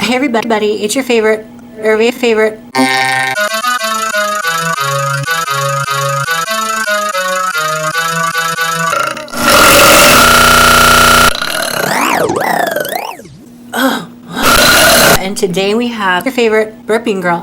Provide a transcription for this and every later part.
Hey everybody, it's your favorite. And today we have your favorite Burping Girl.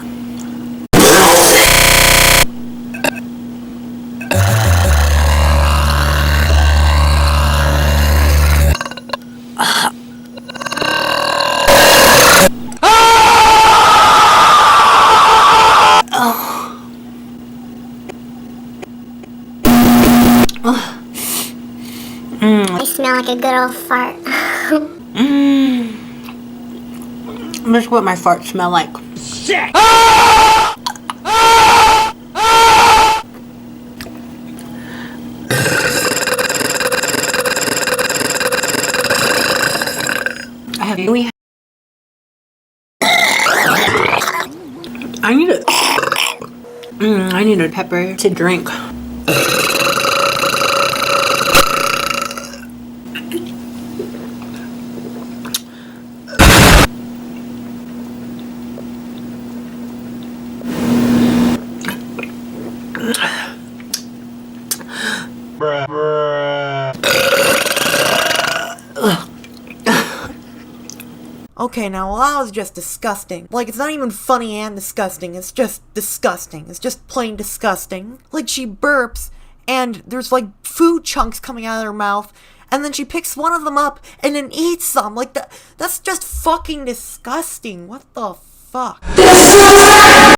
I smell like a good old fart. That's what my farts smell like. Shit! I need a pepper to drink. Okay, now that was just disgusting. Like, it's not even funny and disgusting, it's just disgusting. It's just plain disgusting. Like, she burps, and there's, like, food chunks coming out of her mouth, and then she picks one of them up and then eats them. Like, that's just fucking disgusting. What the fuck?